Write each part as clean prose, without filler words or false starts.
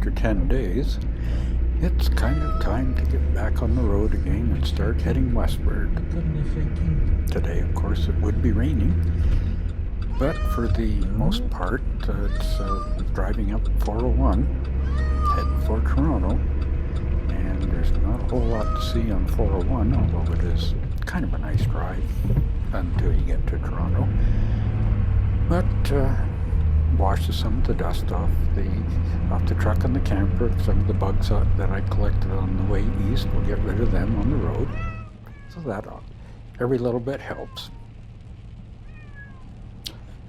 after 10 days, it's kind of time to get back on the road again and start heading westward. Today, of course, it would be raining, but for the most part, it's driving up 401, heading for Toronto, and there's not a whole lot to see on 401, although it is kind of a nice drive until you get to Toronto. But washes some of the dust off the truck and the camper. Some of the bugs that I collected on the way east, we'll get rid of them on the road. So that every little bit helps.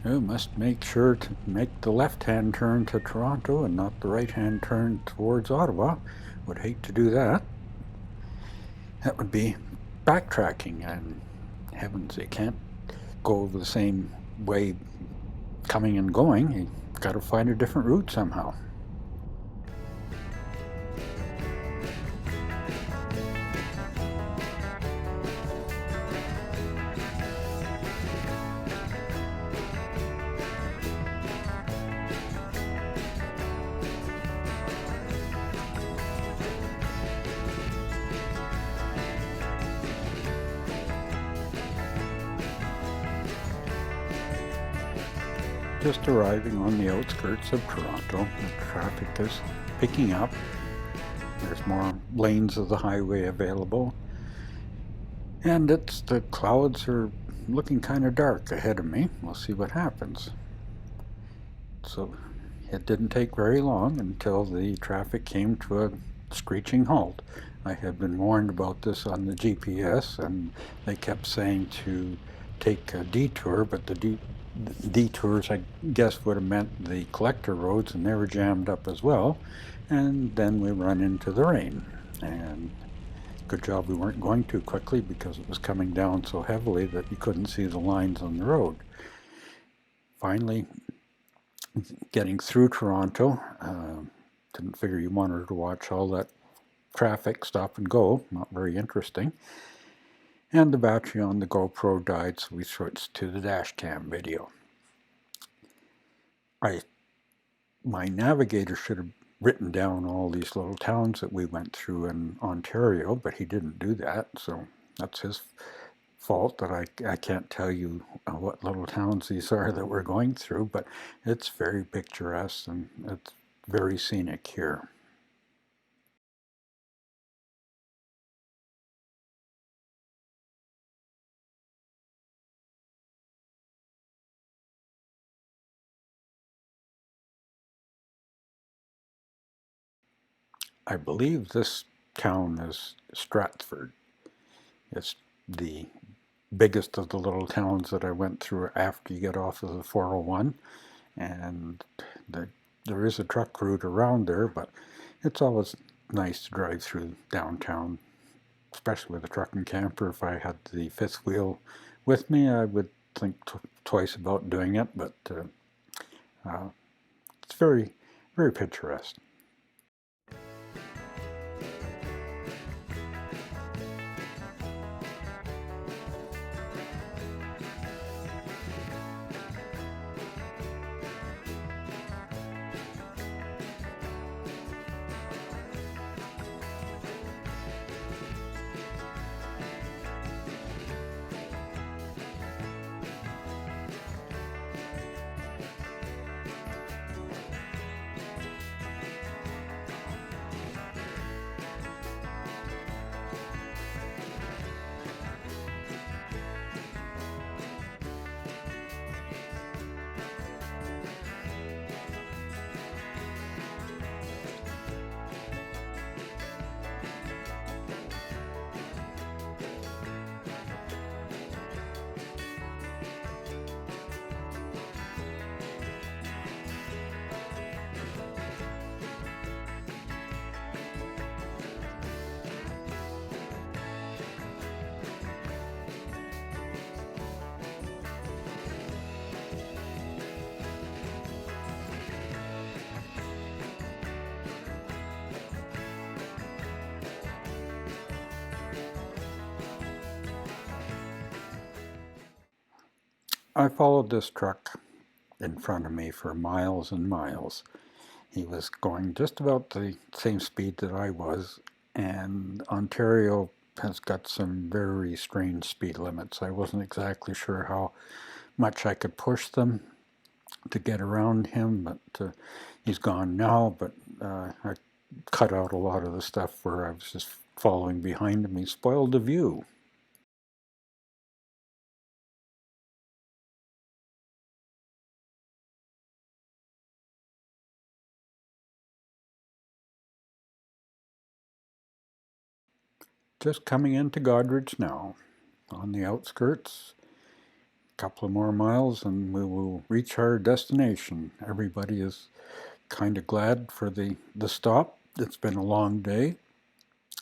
You must make sure to make the left-hand turn to Toronto and not the right-hand turn towards Ottawa. Would hate to do that. That would be backtracking, and heavens, you can't go the same way coming and going. You've got to find a different route somehow. Just arriving on the outskirts of Toronto. The traffic is picking up. There's more lanes of the highway available. And the clouds are looking kind of dark ahead of me. We'll see what happens. So it didn't take very long until the traffic came to a screeching halt. I had been warned about this on the GPS, and they kept saying to take a detour, but the detours, I guess, would have meant the collector roads, and they were jammed up as well. And then we run into the rain, and good job we weren't going too quickly because it was coming down so heavily that you couldn't see the lines on the road. Finally, getting through Toronto, didn't figure you wanted to watch all that traffic stop and go, not very interesting. And the battery on the GoPro died, so we switched to the dash cam video. My navigator should have written down all these little towns that we went through in Ontario, but he didn't do that, so that's his fault that I can't tell you what little towns these are that we're going through, but it's very picturesque and it's very scenic here. I believe this town is Stratford. It's the biggest of the little towns that I went through after you get off of the 401, and there is a truck route around there, but it's always nice to drive through downtown, especially with a truck and camper. If I had the fifth wheel with me, I would think twice about doing it, but it's very, very picturesque. I followed this truck in front of me for miles and miles, He was going just about the same speed that I was, and Ontario has got some very strange speed limits. I wasn't exactly sure how much I could push them to get around him, but he's gone now, but I cut out a lot of the stuff where I was just following behind him. He spoiled the view. Just coming into Goderich now, on the outskirts. A couple of more miles and we will reach our destination. Everybody is kind of glad for the stop. It's been a long day,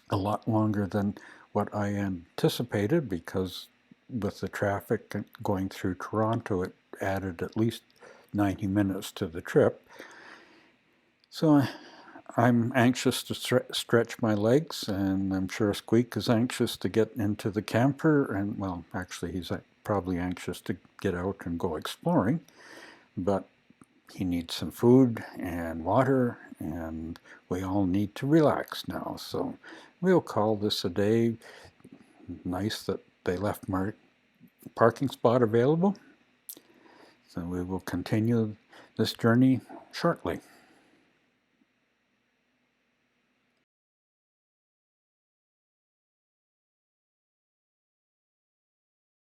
a lot longer than what I anticipated, because with the traffic going through Toronto, it added at least 90 minutes to the trip. So I'm anxious to stretch my legs, and I'm sure Squeak is anxious to get into the camper, and well, actually he's probably anxious to get out and go exploring, but he needs some food and water, and we all need to relax now. So we'll call this a day. Nice that they left my parking spot available. So we will continue this journey shortly.